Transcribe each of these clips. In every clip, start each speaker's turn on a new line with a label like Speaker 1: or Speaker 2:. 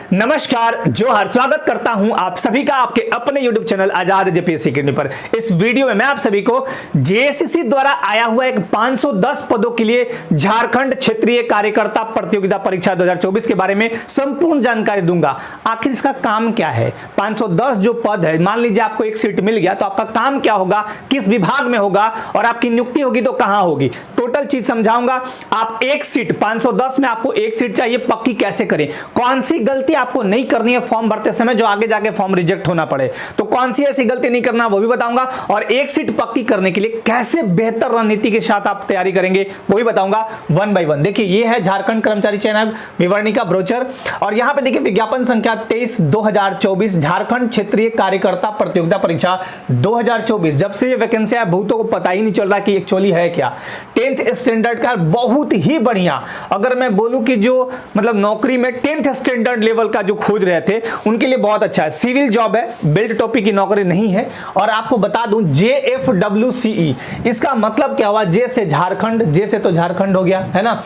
Speaker 1: नमस्कार, जोहार। स्वागत करता हूं आप सभी का आपके अपने YouTube चैनल आजाद जेपीएससी अकेडमी पर। इस वीडियो में मैं आप सभी को जेएसएससी द्वारा आया हुआ एक 510 पदों के लिए झारखंड क्षेत्रीय कार्यकर्ता प्रतियोगिता परीक्षा 2024 के बारे में संपूर्ण जानकारी दूंगा। आखिर इसका काम क्या है? 510 जो पद है, मान लीजिए आपको एक सीट मिल गया तो आपका काम क्या होगा, किस विभाग में होगा और आपकी नियुक्ति होगी तो कहां होगी, टोटल चीज समझाऊंगा। आप एक सीट 510 में आपको एक सीट चाहिए, पक्की कैसे करें, कौन सी गलती आपको नहीं करनी है फॉर्म भरते समय जो आगे जाके फॉर्म रिजेक्ट होना पड़े, तो कौन सी ऐसी गलती नहीं करना वो भी बताऊंगा। और एक सीट पक्की करने के लिए कैसे बेहतर रणनीति के साथ आप तैयारी करेंगे वो भी बताऊंगा वन बाय वन। देखिए ये है झारखंड कर्मचारी चयन आयोग विवरणिका ब्रोचर और यहाँ पे देखिए विज्ञापन संख्या 23/2024 झारखंड क्षेत्रीय कार्यकर्ता प्रतियोगिता परीक्षा 2024। जब से ये वैकेंसी है बहुतों को पता ही नहीं चल रहा कि एक्चुअली है क्या। 10th स्टैंडर्ड का बहुत ही बढ़िया, अगर मैं बोलूं कि जो मतलब नौकरी में 10th स्टैंडर्ड लेवल का जो खोज रहे थे उनके लिए बहुत अच्छा है। सिविल जॉब है, बेल्ट टॉपिक की नौकरी नहीं है। और आपको बता दूं JFWCE, इसका मतलब क्या हुआ? जे से झारखंड, जे से तो झारखंड हो गया है ना,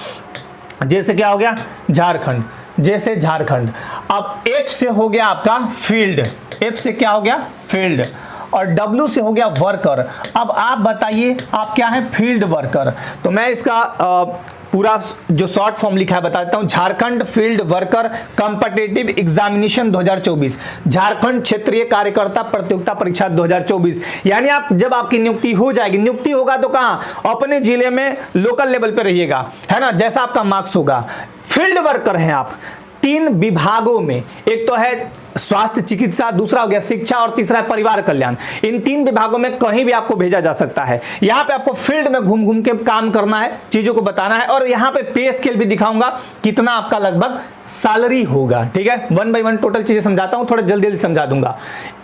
Speaker 1: जे से क्या हो गया? झारखंड, जे से झारखंड। अब F से हो गया आपका फील्ड, F से क्या हो गया? फील्ड। और W से हो गया वर्कर। अब आप बताइए आप क्या है? Field worker. तो मैं इसका पूरा जो शॉर्ट फॉर्म लिखा है बता देता हूं। Jharkhand field worker competitive examination 2024, Jharkhand क्षेत्रीय कार्यकर्ता प्रतियोगिता परीक्षा 2024। यानी आप जब आपकी नियुक्ति हो जाएगी, नियुक्ति होगा तो कहां? अपने जिले में लोकल लेवल पे रहिएगा, है ना, जैसा आपका मार्क्स होगा। फील्ड वर्कर हैं आप 3 विभागों में, एक तो है स्वास्थ्य चिकित्सा, दूसरा हो गया शिक्षा और तीसरा है परिवार कल्याण। इन 3 विभागों में कहीं भी आपको भेजा जा सकता है। यहाँ पे आपको फील्ड में घूम घूम के काम करना है, चीजों को बताना है। और यहाँ पे पे स्केल भी दिखाऊंगा कितना आपका लगभग सैलरी होगा। ठीक है, वन बाय वन टोटल चीजें समझाता हूँ, थोड़ा जल्दी जल्दी समझा दूंगा,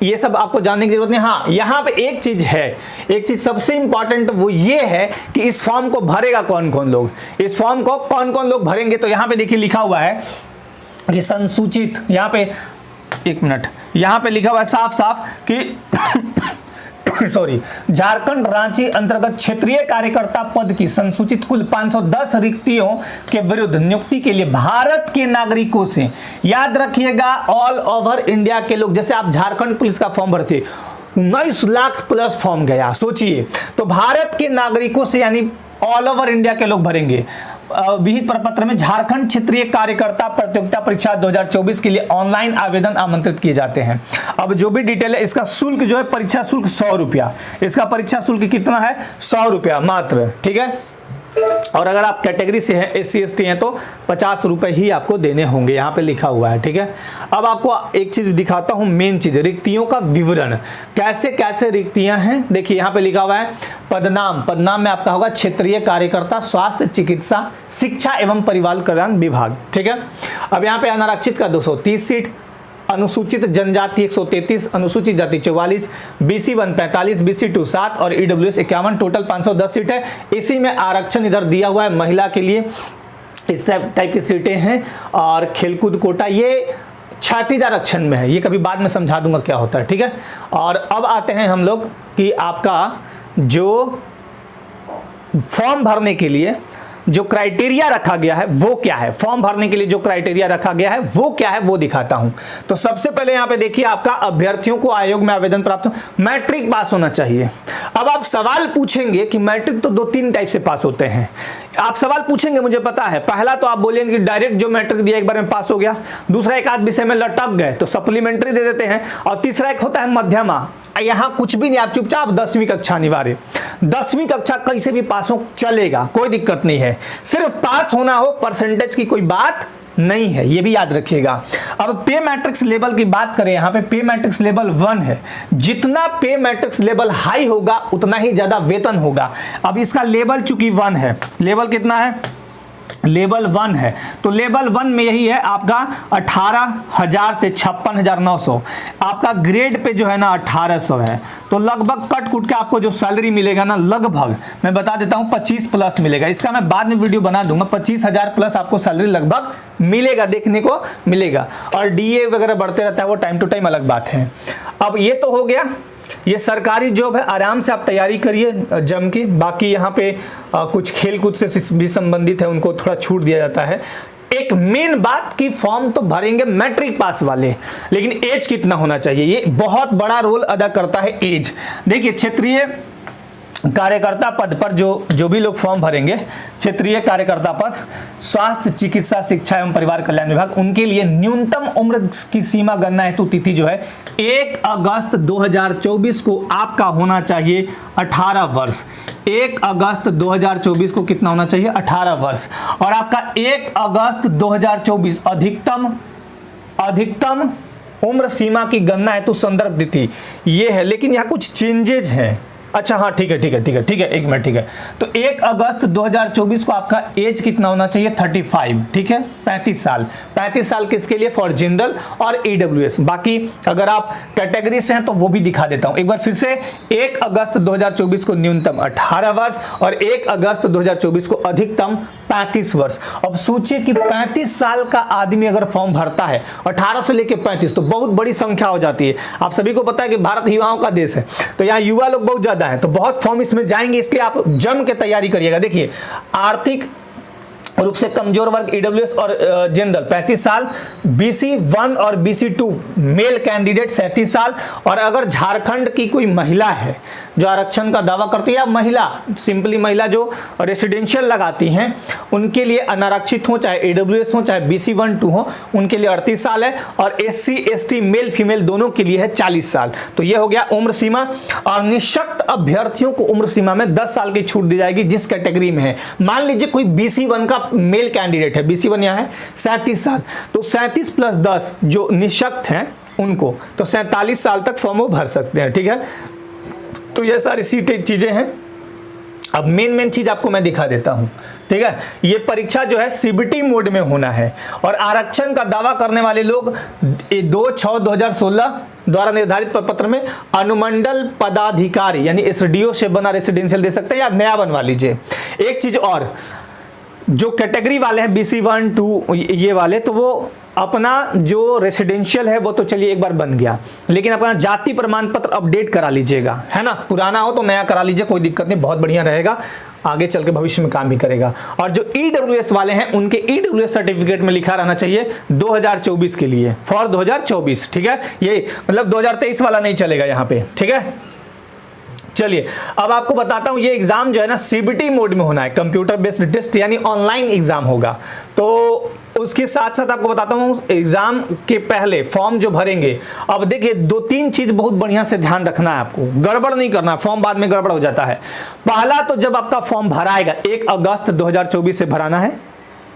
Speaker 1: ये सब आपको जानने की जरूरत नहीं। हाँ, यहाँ पे एक चीज है, एक चीज सबसे इंपॉर्टेंट वो ये है कि इस फॉर्म को भरेगा कौन कौन लोग, इस फॉर्म को कौन कौन लोग भरेंगे। तो यहाँ पे देखिए लिखा हुआ है कि संसूचित, यहाँ पे एक मिनट, यहां पे लिखा हुआ है साफ साफ कि सॉरी, झारखंड रांची अंतर्गत क्षेत्रीय कार्यकर्ता पद की संसूचित कुल 510 रिक्तियों के विरुद्ध नियुक्ति के लिए भारत के नागरिकों से, याद रखिएगा ऑल ओवर इंडिया के लोग, जैसे आप झारखंड पुलिस का फॉर्म भरते 19 लाख प्लस फॉर्म गया, सोचिए, तो भारत के नागरिकों से यानी ऑल ओवर इंडिया के लोग भरेंगे। विहित प्रपत्र में झारखंड क्षेत्रीय कार्यकर्ता प्रतियोगिता परीक्षा 2024 के लिए ऑनलाइन आवेदन आमंत्रित किए जाते हैं। अब जो भी डिटेल है, इसका शुल्क जो है परीक्षा शुल्क 100 रुपया, इसका परीक्षा शुल्क कितना है? 100 रुपया मात्र। ठीक है, और अगर आप कैटेगरी से हैं, SC ST हैं, तो 50 रुपए ही आपको देने होंगे, यहाँ पे लिखा हुआ है। ठीक है, अब आपको एक चीज दिखाता हूँ, मेन चीज, रिक्तियों का विवरण, कैसे कैसे रिक्तियां हैं। देखिए यहाँ पे लिखा हुआ है पदनाम, पदनाम में आपका होगा क्षेत्रीय कार्यकर्ता स्वास्थ्य चिकित्सा शिक्षा एवं परिवार कल्याण विभाग। ठीक है, अब यहाँ पे अनारक्षित का 230 सीट, अनुसूचित जनजाति 133, अनुसूचित जाति 44, BC 1 45, BC 2 7 और EWS 51, टोटल 510 सीट है। इसी में आरक्षण इधर दिया हुआ है महिला के लिए, इस टाइप की सीटें हैं। और खेलकूद कोटा ये क्षैतिज आरक्षण में है, ये कभी बाद में समझा दूंगा क्या होता है। ठीक है, और अब आते हैं हम लोग कि आपका जो फॉर्म भरने के लिए जो क्राइटेरिया रखा गया है वो क्या है, फॉर्म भरने के लिए जो क्राइटेरिया रखा गया है वो क्या है वो दिखाता हूं। तो सबसे पहले यहां पे देखिए आपका अभ्यर्थियों को आयोग में आवेदन प्राप्त मैट्रिक पास होना चाहिए। अब आप सवाल पूछेंगे कि मैट्रिक तो 2-3 टाइप से पास होते हैं, आप सवाल पूछेंगे मुझे पता है। पहला तो आप बोलेंगे कि डायरेक्ट जो मैट्रिक दिया एक बार में पास हो गया, दूसरा एक आध विषय में लटक गए तो सप्लीमेंट्री दे देते हैं, और तीसरा एक होता है मध्यमा, यहां कुछ भी नहीं, आप चुपचाप 10वीं कक्षा अनिवार्य, 10वीं कक्षा कैसे भी पास हो चलेगा, कोई दिक्कत नहीं है, सिर्फ पास होना हो, परसेंटेज की कोई बात नहीं है, ये भी याद रखिएगा। अब पे मैट्रिक्स लेवल की बात करें, यहाँ पे पे मैट्रिक्स लेवल 1 है, जितना पे मैट्रिक्स लेवल हाई होगा उतना ही ज्यादा वेतन होगा। अब इसका लेवल चूंकि 1 है, लेवल कितना है? लेवल 1 है, तो लेवल 1 में यही है आपका 18,000 से 56,900, आपका ग्रेड पे जो है ना 1800 है, तो लगभग कट कुट के आपको जो सैलरी मिलेगा ना, लगभग मैं बता देता हूं 25 प्लस मिलेगा। इसका मैं बाद में वीडियो बना दूंगा, 25,000 प्लस आपको सैलरी लगभग मिलेगा, देखने को मिलेगा। और DA वगैरह बढ़ते रहता है, वो टाइम टू टाइम अलग बात है। अब ये तो हो गया, ये सरकारी जॉब है, आराम से आप तैयारी करिए जम के। बाकी यहाँ पे कुछ खेल कूद से भी संबंधित है, उनको थोड़ा छूट दिया जाता है। एक मेन बात कि फॉर्म तो भरेंगे मैट्रिक पास वाले, लेकिन एज कितना होना चाहिए, ये बहुत बड़ा रोल अदा करता है एज। देखिए क्षेत्रीय कार्यकर्ता पद पर जो भी लोग फॉर्म भरेंगे, क्षेत्रीय कार्यकर्ता पद, स्वास्थ्य, चिकित्सा, शिक्षा एवं परिवार कल्याण विभाग, उनके लिए न्यूनतम उम्र की सीमा गणना हेतु तिथि जो है 1 अगस्त 2024 को आपका होना चाहिए 18 वर्ष। 1 अगस्त 2024 को कितना होना चाहिए, 18 वर्ष। और आपका 1 अगस्त 2024 अधिकतम उम्र सीमा की गणना हेतु संदर्भ तिथि ये है, लेकिन यहाँ कुछ चेंजेज हैं। अच्छा हाँ, ठीक है, एक मिनट, ठीक है। तो 1 अगस्त 2024 को आपका एज कितना होना चाहिए, 35, ठीक है, 35 साल। 35 साल किसके लिए, फॉर जनरल और ईडब्ल्यूएस। बाकी अगर आप कैटेगरी से हैं तो वो भी दिखा देता हूं एक बार फिर से। 1 अगस्त 2024 को न्यूनतम 18 वर्ष और 1 अगस्त 2024 को अधिकतम 35 वर्ष। अब सोचिए कि 35 साल का आदमी अगर फॉर्म भरता है 18 से लेकर 35, तो बहुत बड़ी संख्या हो जाती है। आप सभी को पता है कि भारत युवाओं का देश है, तो यहाँ युवा लोग बहुत ज्यादा है, तो बहुत फॉर्म इसमें जाएंगे, इसलिए आप जम के तैयारी करिएगा। देखिए आर्थिक रूप से कमजोर वर्ग ईडब्ल्यूएस और जनरल 35 साल, BC 1 और BC 2 मेल कैंडिडेट 37 साल। और अगर झारखंड की कोई महिला है जो आरक्षण का दावा करती है, या महिला सिंपली महिला जो रेसिडेंशियल लगाती हैं, उनके लिए अनारक्षित हो, चाहे ईडब्ल्यूएस हो चाहे BC 1 2 हो, उनके लिए 38 साल है। और SC ST मेल फीमेल दोनों के लिए है 40 साल। तो ये हो गया उम्र सीमा। और निःशक्त अभ्यर्थियों को उम्र सीमा में 10 साल की छूट दी जाएगी जिस कैटेगरी में है। मान लीजिए कोई BC 1 का मेल कैंडिडेट है, BC 1 यहाँ है 37 साल, तो 37 + 10 जो निःशक्त हैं उनको तो 47 साल तक फॉर्म वो भर सकते हैं, ठीक है। तो ये सारी चीजें हैं। अब मेन चीज आपको मैं दिखा देता हूं, ठीक है। ये परीक्षा जो है CBT मोड में होना है और आरक्षण का दावा करने वाले लोग 2/6/2016 द्वारा निर्धारित प्रपत्र में अनुमंडल पदाधिकारी यानी SDO से बना रेसिडेंशियल दे सकते हैं, या नया बनवा लीजिए। एक चीज और, जो कैटेगरी वाले हैं BC 1 2 ये वाले, तो वो अपना जो रेसिडेंशियल है वो तो चलिए एक बार बन गया, लेकिन अपना जाति प्रमाण पत्र अपडेट करा लीजिएगा, है ना। पुराना हो तो नया करा लीजिए, कोई दिक्कत नहीं, बहुत बढ़िया रहेगा, आगे चल के भविष्य में काम भी करेगा। और जो ईडब्ल्यूएस वाले हैं उनके ईडब्ल्यूएस सर्टिफिकेट में लिखा रहना चाहिए 2024 के लिए, फॉर 2024, ठीक है। ये मतलब 2023 वाला नहीं चलेगा यहाँ पे, ठीक है। चलिए अब आपको बताता हूं, ये एग्जाम जो है ना CBT मोड में होना है, कंप्यूटर बेस्ड टेस्ट यानी ऑनलाइन एग्जाम होगा। तो उसके साथ साथ आपको बताता हूं एग्जाम के पहले फॉर्म जो भरेंगे, अब देखिए 2-3 चीज बहुत बढ़िया से ध्यान रखना है, आपको गड़बड़ नहीं करना, फॉर्म बाद में गड़बड़ हो जाता है। पहला तो जब आपका फॉर्म भराएगा 1 अगस्त 2024 से भराना है,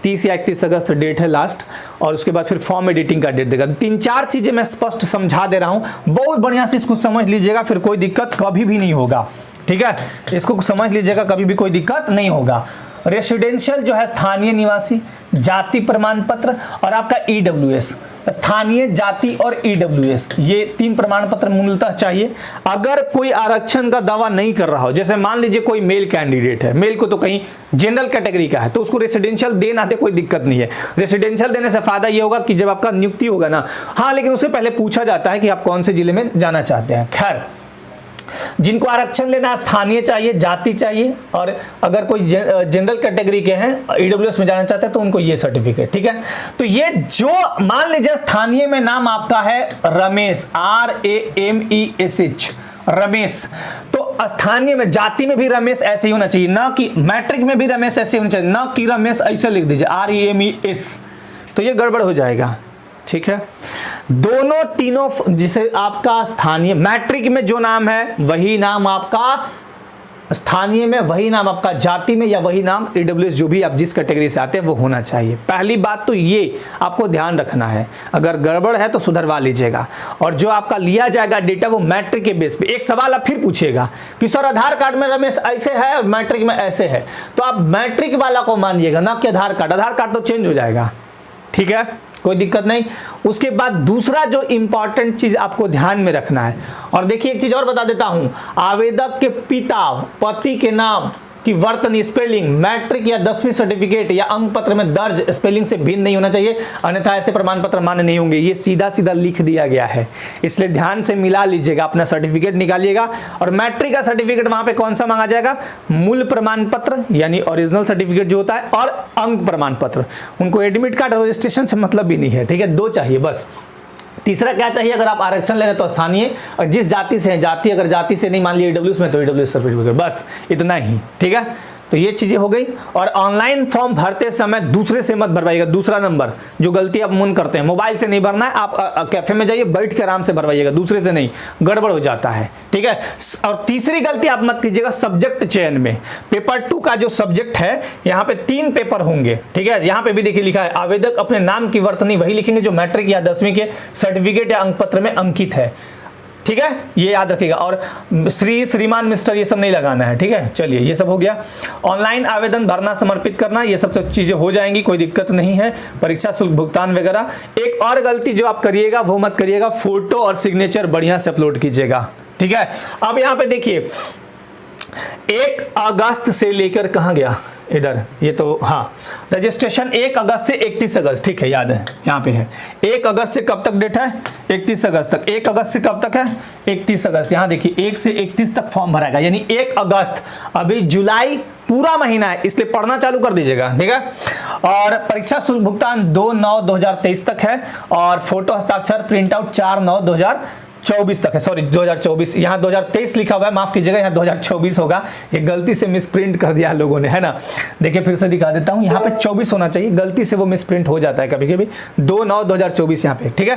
Speaker 1: 30 या 31 अगस्त डेट है लास्ट, और उसके बाद फिर फॉर्म एडिटिंग का डेट देगा। 3-4 चीजें मैं स्पष्ट समझा दे रहा हूं, बहुत बढ़िया से इसको समझ लीजिएगा, फिर कोई दिक्कत कभी भी नहीं होगा, ठीक है। इसको समझ लीजिएगा, कभी भी कोई दिक्कत नहीं होगा। रेसिडेंशियल जो है स्थानीय निवासी, जाति प्रमाण पत्र और आपका ईडब्ल्यूएस, स्थानीय जाति और ईडब्ल्यूएस, ये 3 प्रमाण पत्र मूलतः चाहिए। अगर कोई आरक्षण का दावा नहीं कर रहा हो, जैसे मान लीजिए कोई मेल कैंडिडेट है, मेल को तो कहीं जनरल कैटेगरी का है, तो उसको रेसिडेंशियल देना दे, कोई दिक्कत नहीं है। रेसिडेंशियल देने से फायदा ये होगा कि जब आपका नियुक्ति होगा ना, हाँ, लेकिन उससे पहले पूछा जाता है कि आप कौन से जिले में जाना चाहते हैं। खैर, जिनको आरक्षण लेना, स्थानीय चाहिए, जाति चाहिए, और अगर कोई जनरल कैटेगरी के हैं, ईडब्ल्यूएस में जाना चाहते हैं, तो उनको ये सर्टिफिकेट, ठीक है। तो ये जो मान लीजिए स्थानीय में नाम आपका है रमेश, RAMESH, रमेश, तो स्थानीय में, जाति में भी रमेश ऐसे ही होना चाहिए, ना कि मैट्रिक में भी रमेश ऐसे होना चाहिए, ना कि रमेश ऐसे लिख दीजिए REMES, तो ये गड़बड़ हो जाएगा, ठीक है। दोनों तीनों, जिसे आपका स्थानीय मैट्रिक में जो नाम है वही नाम आपका स्थानीय में, वही नाम आपका जाति में, या वही नाम ईडब्ल्यूएस, जो भी आप जिस कैटेगरी से आते हैं वो होना चाहिए। पहली बात तो ये आपको ध्यान रखना है, अगर गड़बड़ है तो सुधरवा लीजिएगा। और जो आपका लिया जाएगा डेटा वो मैट्रिक के बेस पे। एक सवाल आप फिर पूछिएगा कि सर आधार कार्ड में रमेश ऐसे है और मैट्रिक में ऐसे है, तो आप मैट्रिक वाला को मानिएगा, ना कि आधार कार्ड तो चेंज हो जाएगा, ठीक है, कोई दिक्कत नहीं। उसके बाद दूसरा जो इंपॉर्टेंट चीज आपको ध्यान में रखना है, और देखिए एक चीज और बता देता हूं, आवेदक के पिता, पति के नाम की वर्तनी स्पेलिंग मैट्रिक या 10वीं सर्टिफिकेट या अंक पत्र में दर्ज स्पेलिंग से भिन्न नहीं होना चाहिए, अन्यथा ऐसे प्रमाण पत्र मान्य नहीं होंगे। ये सीधा सीधा लिख दिया गया है, इसलिए ध्यान से मिला लीजिएगा, अपना सर्टिफिकेट निकालिएगा। और मैट्रिक का सर्टिफिकेट वहां पे कौन सा मांगा जाएगा, मूल प्रमाण पत्र यानी ओरिजिनल सर्टिफिकेट जो होता है, और अंक प्रमाण पत्र। उनको एडमिट कार्ड रजिस्ट्रेशन से मतलब भी नहीं है, ठीक है, 2 चाहिए बस। तीसरा क्या चाहिए, अगर आप आरक्षण ले रहे तो स्थानीय, और जिस जाति से है जाति, अगर जाति से नहीं मान लिया ईडब्ल्यूएस में तो ईडब्ल्यूएस सर्टिफिकेट, बस इतना ही, ठीक है। तो ये चीजें हो गई। और ऑनलाइन फॉर्म भरते समय दूसरे से मत भरवाइएगा। दूसरा नंबर जो गलती आप मन करते हैं, मोबाइल से नहीं भरना है, आप कैफे में जाइए बैठ के आराम से भरवाइएगा, दूसरे से नहीं, गड़बड़ हो जाता है, ठीक है। और तीसरी गलती आप मत कीजिएगा सब्जेक्ट चयन में। पेपर 2 का जो सब्जेक्ट है, यहाँ पे 3 पेपर होंगे, ठीक है। यहाँ पे भी देखिए लिखा है, आवेदक अपने नाम की वर्तनी वही लिखेंगे जो मैट्रिक या 10वीं के सर्टिफिकेट या अंक पत्र में अंकित है, ठीक है, ये याद रखिएगा। और श्री, श्रीमान, मिस्टर ये सब नहीं लगाना है, ठीक है। चलिए ये सब हो गया। ऑनलाइन आवेदन भरना, समर्पित करना, ये सब चीजें हो जाएंगी, कोई दिक्कत नहीं है। परीक्षा शुल्क भुगतान वगैरह। एक और गलती जो आप करिएगा वो मत करिएगा, फोटो और सिग्नेचर बढ़िया से अपलोड कीजिएगा, ठीक है। अब यहाँ पे देखिए 1 अगस्त से लेकर कहाँ गया इधर, ये तो हाँ, रजिस्ट्रेशन 1 अगस्त से 31 अगस्त, ठीक है, याद है, यहाँ पे है 1 अगस्त से कब तक डेट है, 31 अगस्त तक। 1 अगस्त से कब तक है, 31 अगस्त। यहाँ देखिए 1 से 31 तक फॉर्म भराएगा, यानी 1 अगस्त, अभी जुलाई पूरा महीना है, इसलिए पढ़ना चालू कर दीजिएगा, ठीक है। और परीक्षा शुल्क भुगतान 2/9/2023 तक है, और फोटो हस्ताक्षर प्रिंट आउट 4/9/2024 तक है, सॉरी 2024, यहाँ 2023 लिखा हुआ है, माफ कीजिएगा, यहाँ 2024 होगा, ये गलती से मिसप्रिंट कर दिया लोगों ने, है ना। देखिए फिर से दिखा देता हूँ, यहाँ पे 24 होना चाहिए, गलती से वो मिसप्रिंट हो जाता है कभी कभी, 2/9/2024 यहाँ पे, ठीक है।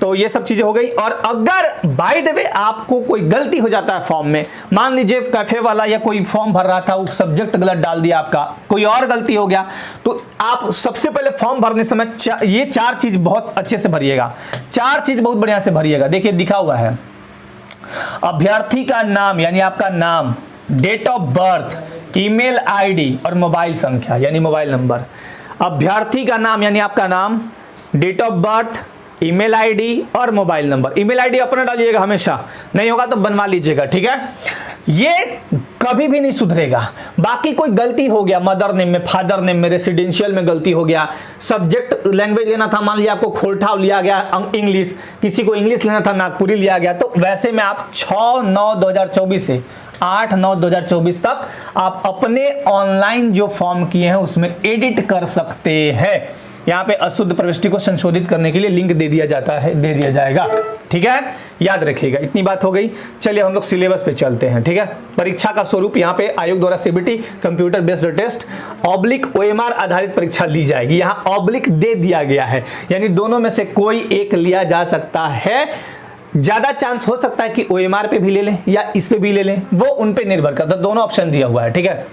Speaker 1: तो ये सब चीजें हो गई। और अगर बाय द वे आपको कोई गलती हो जाता है फॉर्म में, मान लीजिए कैफे वाला या कोई फॉर्म भर रहा था, वो सब्जेक्ट गलत डाल दिया आपका, कोई और गलती हो गया, तो आप सबसे पहले फॉर्म भरने समय ये 4 चीज बहुत अच्छे से भरिएगा, 4 चीज बहुत बढ़िया से भरिएगा। देखिए दिखा हुआ है, अभ्यर्थी का नाम यानी आपका नाम, date of birth, email ID और मोबाइल संख्या यानी मोबाइल नंबर। अभ्यर्थी का नाम यानी आपका नाम, date of birth, email ID और मोबाइल नंबर। ईमेल आईडी अपना डालिएगा हमेशा, नहीं होगा तो बनवा लीजिएगा, ठीक है। ये कभी भी नहीं सुधरेगा। बाकी कोई गलती हो गया, मदर नेम में, फादर नेम में, रेसिडेंशियल में गलती हो गया, सब्जेक्ट लैंग्वेज लेना था, मान लिया आपको खोरठाव लिया गया इंग्लिश, किसी को इंग्लिश लेना था नागपुरी लिया गया, तो वैसे में आप 6/9/2024 से 8/9/2024 तक आप अपने ऑनलाइन जो फॉर्म किए हैं उसमें एडिट कर सकते हैं। यहाँ पे अशुद्ध प्रविष्टि को संशोधित करने के लिए लिंक दे दिया जाता है, दे दिया जाएगा, ठीक है, याद रखिएगा। इतनी बात हो गई। चलिए हम लोग सिलेबस पे चलते हैं, ठीक है। परीक्षा का स्वरूप यहाँ पे आयोग द्वारा CBT computer based test /OMR आधारित परीक्षा ली जाएगी। यहाँ ऑब्लिक दे दिया गया है, यानी दोनों में से कोई एक लिया जा सकता है। ज्यादा चांस हो सकता है कि OMR पे भी ले लें या इस पे भी ले लें, वो उन पे निर्भर करता है, दोनों ऑप्शन दिया हुआ है, ठीक है।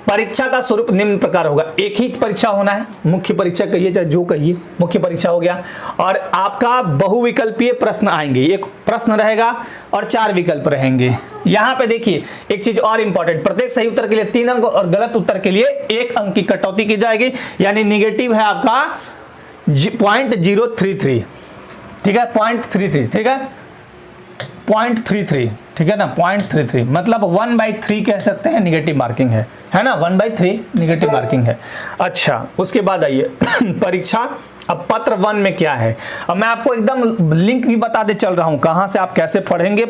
Speaker 1: परीक्षा का स्वरूप निम्न प्रकार होगा, एक ही परीक्षा होना है, मुख्य परीक्षा कहिए चाहे जो कहिए, मुख्य परीक्षा हो गया। और आपका बहुविकल्पीय प्रश्न आएंगे, एक प्रश्न रहेगा और 4 विकल्प रहेंगे। यहाँ पे देखिए एक चीज और इंपॉर्टेंट, प्रत्येक सही उत्तर के लिए 3 अंक और गलत उत्तर के लिए 1 अंक की कटौती की जाएगी, यानी निगेटिव है आपका 0.033, ठीक है, 0.33, ठीक है, 0.33, ठीक है ना, 0.33 मतलब 1/3 कह सकते हैं, निगेटिव मार्किंग है ना, 1/3 निगेटिव मार्किंग है। अच्छा, उसके बाद आइए परीक्षा। अब पत्र 1 में क्या है, अब मैं आपको एकदम लिंक भी बता दे चल रहा हूं, कहां से आप कैसे पढ़ेंगे।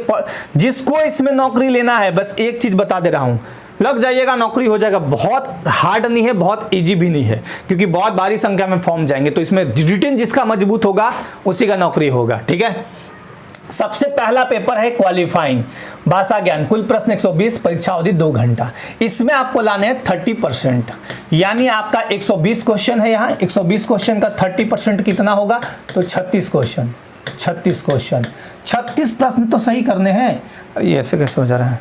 Speaker 1: जिसको इसमें नौकरी लेना है, बस एक चीज बता दे रहा हूं, लग जाइएगा, नौकरी हो जाएगा। बहुत हार्ड नहीं है, बहुत इजी भी नहीं है, क्योंकि बहुत भारी संख्या में फॉर्म जाएंगे, तो इसमें रिटन जिसका मजबूत होगा उसी का नौकरी होगा, ठीक है। सबसे पहला पेपर है क्वालिफाइंग भाषा ज्ञान, कुल प्रश्न 120, परीक्षा अवधि 2 घंटा। इसमें आपको लाने हैं 30%, यानी आपका 120 क्वेश्चन है, यहाँ 120 क्वेश्चन का 30% कितना होगा, तो 36 क्वेश्चन, 36 क्वेश्चन, 36 प्रश्न तो सही करने हैं। अरे ऐसे कैसे हो जा रहा है,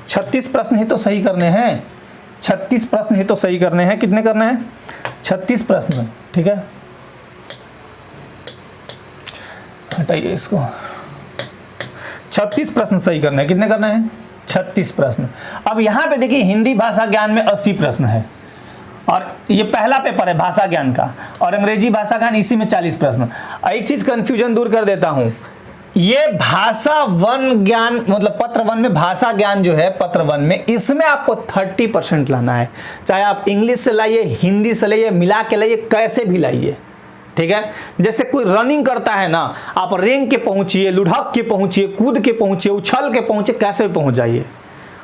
Speaker 1: 36 प्रश्न ही तो सही करने हैं, 36 प्रश्न ही तो सही करने हैं। कितने करने हैं, 36 प्रश्न, ठीक है, हटाइए इसको। 36 प्रश्न सही करना है, कितने करना है, 36 प्रश्न। अब यहाँ पे देखिए हिंदी भाषा ज्ञान में 80 प्रश्न है, और ये पहला पेपर है भाषा ज्ञान का, और अंग्रेजी भाषा ज्ञान इसी में 40 प्रश्न। एक चीज कंफ्यूजन दूर कर देता हूँ, ये भाषा वन ज्ञान मतलब पत्र वन में भाषा ज्ञान जो है पत्र वन में, इसमें आपको 30% लाना है। चाहे आप इंग्लिश से लाइए, हिंदी से लाइए, मिला के लाइए, कैसे भी लाइए, ठीक है। जैसे कोई रनिंग करता है ना, आप रेंग के पहुंचिए, लुढ़क के पहुंचिए, कूद के पहुंचिए, उछल के पहुंचिए, कैसे भी पहुंच जाइए,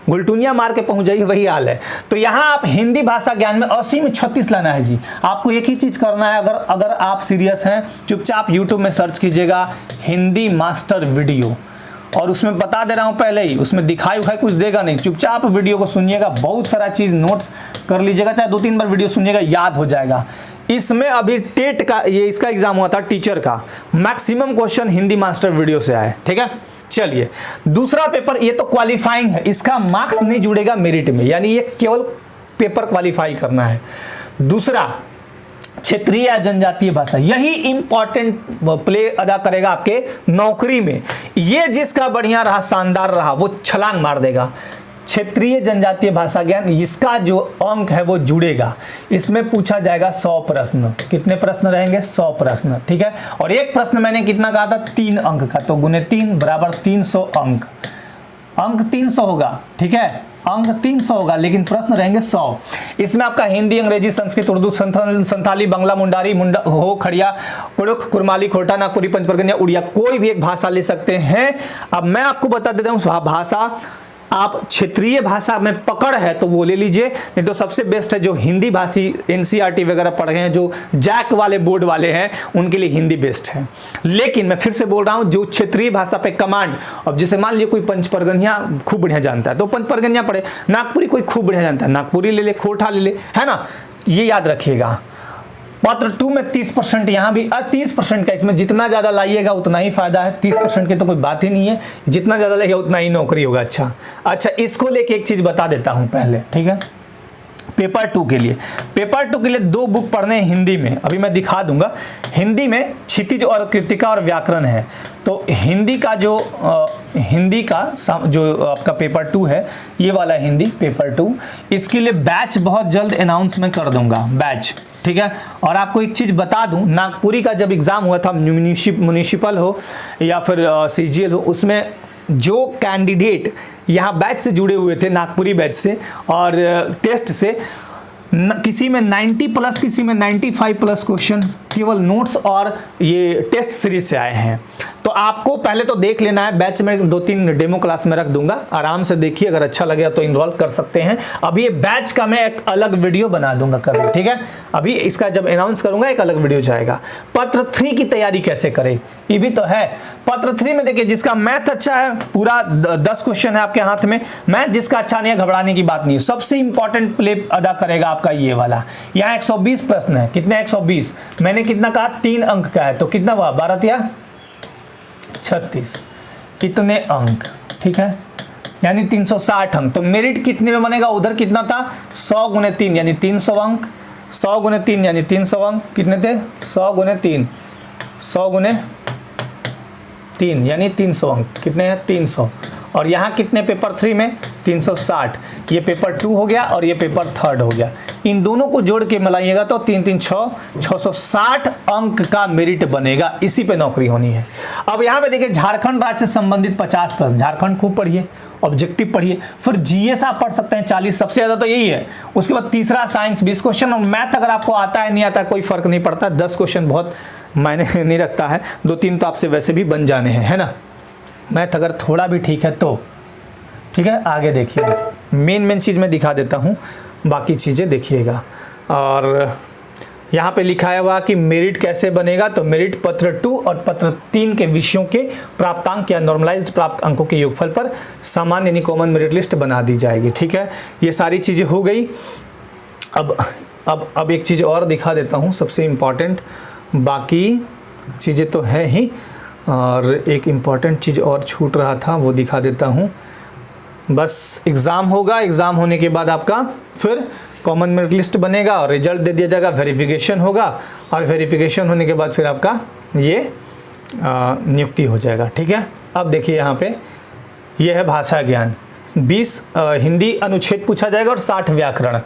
Speaker 1: गुलटुनिया मार के पहुंच जाइए, वही हाल है। तो यहाँ आप हिंदी भाषा ज्ञान में 80 में 36 लाना है जी। आपको एक ही चीज करना है, अगर आप सीरियस हैं, चुपचाप यूट्यूब में सर्च कीजिएगा हिंदी मास्टर वीडियो, और उसमें बता दे रहा हूँ पहले ही, उसमें दिखाई उखाई कुछ देगा नहीं, चुपचाप वीडियो को सुनिएगा, बहुत सारा चीज नोट्स कर लीजिएगा, चाहे 2-3 बार वीडियो सुनिएगा, याद हो जाएगा। इसमें अभी टेट का ये इसका एग्जाम हुआ था टीचर का, maximum question Hindi master video से आए, ठीक है। चलिए दूसरा पेपर, ये तो क्वालिफाइंग है, इसका मार्क्स नहीं जुड़ेगा मेरिट में, यानी ये केवल पेपर क्वालिफाई करना है। दूसरा क्षेत्रीय या जनजातीय भाषा, यही इंपॉर्टेंट प्ले अदा करेगा आपके नौकरी में। ये जिसका बढ़िया रहा, शानदार रहा, वो छलांग मार देगा। क्षेत्रीय जनजातीय भाषा ज्ञान, इसका जो अंक है वो जुड़ेगा, इसमें पूछा जाएगा 100 प्रश्न। कितने प्रश्न रहेंगे? 100 प्रश्न, ठीक है। और एक प्रश्न मैंने कितना कहा था? 3 अंक का, तो गुने 3 बराबर 300 अंक। अंक 300 होगा, ठीक है, अंक 300 होगा, लेकिन प्रश्न रहेंगे 100। इसमें आपका हिंदी, अंग्रेजी, संस्कृत, उर्दू, संथाली, बंगला, मुंडारी, हो, खड़िया, कुड़ुख, कुरमाली, खोटा, नागपुरी, पंचपरगनिया, उड़िया, कोई भी एक भाषा ले सकते हैं। अब मैं आपको बता देता हूँ, भाषा आप क्षेत्रीय भाषा में पकड़ है तो वो ले लीजिए, नहीं तो सबसे बेस्ट है जो हिंदी भाषी एनसीईआरटी वगैरह पढ़ गए हैं, जो जैक वाले बोर्ड वाले हैं, उनके लिए हिंदी बेस्ट है। लेकिन मैं फिर से बोल रहा हूं, जो क्षेत्रीय भाषा पे कमांड, अब जैसे मान लीजिए कोई पंचपरगनिया खूब बढ़िया जानता है तो पंचपरगनिया पढ़े, नागपुरी कोई खूब बढ़िया जानता है, नागपुरी ले ले, खोटा ले ले, है ना, ये याद रखिएगा। पत्र 2 में 30%, यहाँ भी 30% का, इसमें जितना ज़्यादा लाइएगा उतना ही फायदा है। 30% की तो कोई बात ही नहीं है, जितना ज़्यादा लाइएगा उतना ही नौकरी होगा। अच्छा इसको लेके एक चीज़ बता देता हूँ पहले, ठीक है। पेपर 2 के लिए, पेपर 2 के लिए 2 बुक पढ़ने हैं हिंदी में, अभी मैं दिखा दूंगा। हिंदी में क्षितिज और कृतिका और व्याकरण है, तो हिंदी का जो आपका पेपर 2 है, ये वाला हिंदी पेपर 2, इसके लिए बैच बहुत जल्द अनाउंस मैं कर दूंगा, बैच, ठीक है। और आपको एक चीज़ बता दूं, नागपुरी का जब एग्ज़ाम हुआ था, म्यूनिसिपल हो या फिर सीजीएल हो, उसमें जो कैंडिडेट यहाँ बैच से जुड़े हुए थे, नागपुरी बैच से और टेस्ट से, किसी में 90 प्लस, किसी में 95 प्लस क्वेश्चन केवल नोट्स और ये टेस्ट सीरीज से आए हैं। तो आपको पहले तो देख लेना है, बैच में 2-3 डेमो क्लास में रख दूंगा, आराम से देखिए, अगर अच्छा लगेगा तो इनरोल कर सकते हैं। अभी ये बैच का मैं एक अलग वीडियो बना दूंगा कभी, ठीक है, अभी इसका जब अनाउंस करूंगा एक अलग वीडियो जाएगा। पत्र 3 की तैयारी कैसे करें, ये भी तो है। पत्र 3 में देखिए, जिसका मैथ अच्छा है, पूरा 10 क्वेश्चन है आपके हाथ में, मैथ जिसका अच्छा नहीं है, घबराने की बात नहीं है। सबसे इंपॉर्टेंट प्ले अदा करेगा आपका ये वाला। यहाँ 120 प्रश्न है, कितने 120, मैंने कितना कहा 3 अंक का है, तो कितना हुआ 12 या 36, इतने अंक, ठीक है, यानी 360 अंक। तो मेरिट कितने में बनेगा, उधर कितना था 100 गुने 3 यानी 300 अंक, 100 गुने 3 यानी 300 अंक, कितने थे 100 गुने 3, 100 गुने 3 यानी 300 अंक, कितने हैं 300। और यहाँ कितने पेपर 3 में 360, ये पेपर 2 हो गया और ये पेपर 3 हो गया। इन दोनों को जोड़ के मिलाइएगा तो 3 3 6 660 अंक का मेरिट बनेगा, इसी पे नौकरी होनी है। अब यहाँ पे देखिए, झारखंड राज्य से संबंधित 50 प्रश्न, झारखंड खूब पढ़िए, ऑब्जेक्टिव पढ़िए, फिर जीएस आप पढ़ सकते हैं 40, सबसे ज़्यादा तो यही है। उसके बाद तीसरा साइंस 20 क्वेश्चन, और मैथ अगर आपको आता है नहीं आता कोई फर्क नहीं पड़ता, 10 क्वेश्चन बहुत मायने नहीं रखता है, 2-3 तो आपसे वैसे भी बन जाने हैं, है ना। मैथ अगर थोड़ा भी ठीक है तो ठीक है। आगे देखिए, मेन चीज़ मैं दिखा देता हूँ, बाकी चीज़ें देखिएगा। और यहाँ पे लिखा हुआ कि मेरिट कैसे बनेगा, तो मेरिट पत्र 2 और पत्र 3 के विषयों के प्राप्तांक या नॉर्मलाइज्ड प्राप्त अंकों के योगफल पर सामान्य यानी कॉमन मेरिट लिस्ट बना दी जाएगी, ठीक है। ये सारी चीज़ें हो गई। अब एक चीज़ और दिखा देता हूँ, सबसे इम्पॉर्टेंट, बाकी चीज़ें तो है ही, और एक इम्पॉर्टेंट चीज़ और छूट रहा था, वो दिखा देता हूँ। बस एग्ज़ाम होगा, एग्ज़ाम होने के बाद आपका फिर कॉमन मेरिट लिस्ट बनेगा और रिजल्ट दे दिया जाएगा, वेरिफिकेशन होगा, और वेरिफिकेशन होने के बाद फिर आपका ये नियुक्ति हो जाएगा, ठीक है। अब देखिए यहाँ पे ये है भाषा ज्ञान, 20 हिंदी अनुच्छेद पूछा जाएगा और 60 व्याकरण।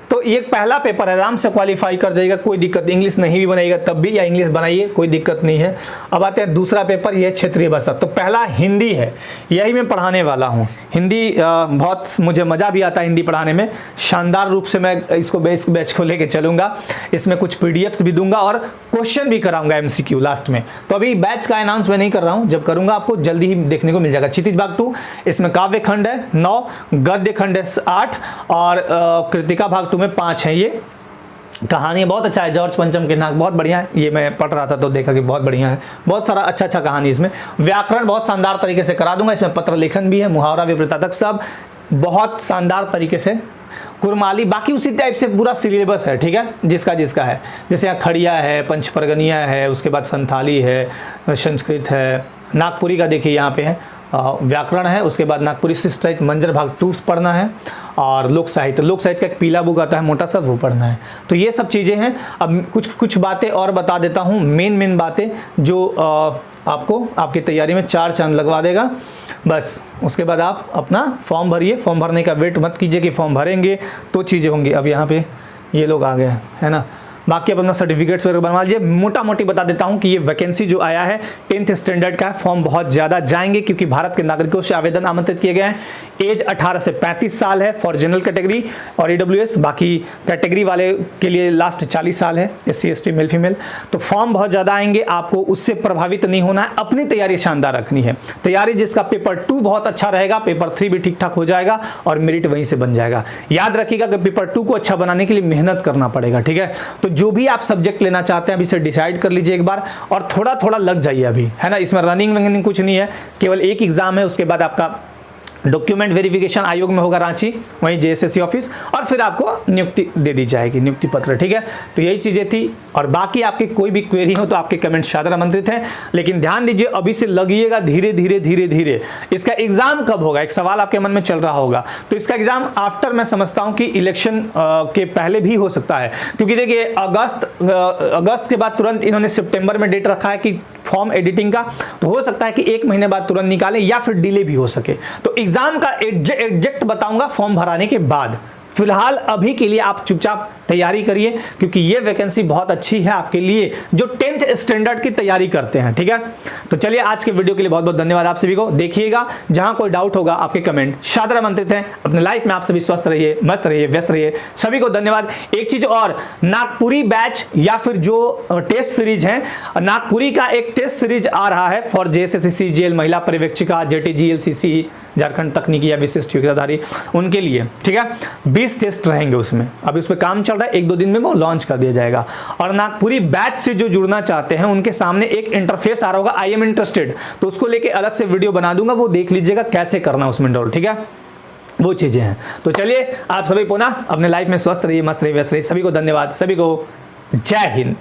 Speaker 1: तो ये पहला पेपर है, आराम से क्वालिफाई कर जाएगा, कोई दिक्कत। इंग्लिश नहीं भी बनाएगा तब भी, या इंग्लिश बनाइए कोई दिक्कत नहीं है। अब आते हैं दूसरा पेपर, ये क्षेत्रीय भाषा। तो पहला हिंदी है, यही मैं पढ़ाने वाला हूँ। हिंदी बहुत मुझे मज़ा भी आता है हिंदी पढ़ाने में, शानदार रूप से मैं इसको बैच को लेके चलूँगा। इसमें कुछ PDFs भी दूंगा और क्वेश्चन भी कराऊंगा MCQ लास्ट में। तो अभी बैच का अनाउंस मैं नहीं कर रहा हूँ, जब करूँगा आपको जल्दी ही देखने को मिल जाएगा। क्षितिज भाग 2, इसमें काव्य खंड है 9, गद्य खंड है 8 और कृतिका भाग 2 में 5 है। ये कहानी बहुत अच्छा है, जॉर्ज पंचम के नाक, बहुत बढ़िया है। ये मैं पढ़ रहा था तो देखा कि बहुत बढ़िया है, बहुत सारा अच्छा कहानी इसमें। व्याकरण बहुत शानदार तरीके से करा दूंगा, इसमें पत्र लेखन भी है, मुहावरा विपरीत तक सब बहुत शानदार तरीके से। कुरमाली बाकी उसी टाइप से पूरा सिलेबस है, ठीक है, जिसका है। जैसे यहाँ खड़िया है, पंचपरगनिया है, उसके बाद संथाली है, संस्कृत है, नागपुरी का देखिए यहाँ पे है व्याकरण है, उसके बाद नागपुरी शिष्ट साहित्य मंजर भाग 2 पढ़ना है और लोक साहित्य का एक पीला बुक आता है मोटा सा, वो पढ़ना है। तो ये सब चीज़ें हैं। अब कुछ बातें और बता देता हूँ, मेन बातें जो आपको आपकी तैयारी में 4 चांद लगवा देगा। बस उसके बाद आप अपना फॉर्म भरिए। फॉर्म भरने का वेट मत कीजिए कि फॉर्म भरेंगे तो चीज़ें होंगी। अब यहाँ पे ये लोग आ गए है ना, बाकी आप अपना सर्टिफिकेट्स वगैरह बनवा लीजिए। मोटा मोटी बता देता हूँ कि ये वैकेंसी जो आया है 10th स्टैंडर्ड का है। फॉर्म बहुत ज़्यादा जाएंगे क्योंकि भारत के नागरिकों से आवेदन आमंत्रित किए गए हैं। एज 18 से 35 साल है फॉर जनरल कैटेगरी और EWS, बाकी कैटेगरी वाले के लिए लास्ट 40 साल है, SC ST मेल फीमेल। तो फॉर्म बहुत ज़्यादा आएंगे, आपको उससे प्रभावित नहीं होना है, अपनी तैयारी शानदार रखनी है। तैयारी जिसका पेपर 2 बहुत अच्छा रहेगा, पेपर 3 भी ठीक ठाक हो जाएगा और मेरिट वहीं से बन जाएगा। याद रखिएगा कि पेपर 2 को अच्छा बनाने के लिए मेहनत करना पड़ेगा, ठीक है। तो जो भी आप सब्जेक्ट लेना चाहते हैं अभी से डिसाइड कर लीजिए एक बार और थोड़ा लग जाइए अभी, है ना। इसमें रनिंग कुछ नहीं है, केवल एक एग्जाम है, उसके बाद आपका डॉक्यूमेंट वेरिफिकेशन आयोग में होगा रांची, वहीं JSSC ऑफिस, और फिर आपको नियुक्ति दे दी जाएगी, नियुक्ति पत्र, ठीक है। तो यही चीज़ें थी और बाकी आपकी कोई भी क्वेरी हो तो आपके कमेंट सादर आमंत्रित हैं। लेकिन ध्यान दीजिए अभी से लगिएगा, धीरे धीरे इसका एग्जाम कब होगा, एक सवाल आपके मन में चल रहा होगा। तो इसका एग्जाम आफ्टर, मैं समझता हूँ कि इलेक्शन के पहले भी हो सकता है, क्योंकि देखिए अगस्त के बाद तुरंत इन्होंने सितंबर में डेट रखा है कि फॉर्म एडिटिंग का, तो हो सकता है कि 1 महीने बाद तुरंत निकालें या फिर डिले भी हो सके। तो एग्जाम का एग्जैक्ट बताऊंगा फॉर्म भराने के बाद। फिलहाल अभी के लिए आप चुपचाप तैयारी करिए क्योंकि ये वैकेंसी बहुत अच्छी है आपके लिए जो 10th स्टैंडर्ड की तैयारी करते हैं, ठीक है। तो चलिए आज के वीडियो के लिए बहुत बहुत धन्यवाद आप सभी को। देखिएगा, जहां कोई डाउट होगा आपके कमेंट सादर आमंत्रित हैं। अपने लाइफ में आप सभी स्वस्थ रहिए, मस्त रहिए, व्यस्त रहिए। सभी को धन्यवाद। एक चीज और, नागपुरी बैच या फिर जो टेस्ट सीरीज है, नागपुरी का एक टेस्ट सीरीज आ रहा है फॉर JSSC CGL महिला पर्यवेक्षिका, JTGLCC झारखंड तकनीकी या विशिष्ट योग्यताधारी, उनके लिए, ठीक है। 20 टेस्ट रहेंगे उसमें, अभी उस पर काम चल रहा है, 1-2 दिन में वो लॉन्च कर दिया जाएगा। और नागपुरी बैच से जो जुड़ना चाहते हैं उनके सामने एक इंटरफेस आ रहा होगा, I am इंटरेस्टेड, तो उसको लेके अलग से वीडियो बना दूंगा, वो देख लीजिएगा कैसे करना उसमें डॉल, ठीक है। वो चीजें हैं। तो चलिए आप सभी पुनः अपने लाइफ में स्वस्थ रहिए, मस्त रहिए, व्यस्त रहिए। सभी को धन्यवाद, सभी को जय हिंद।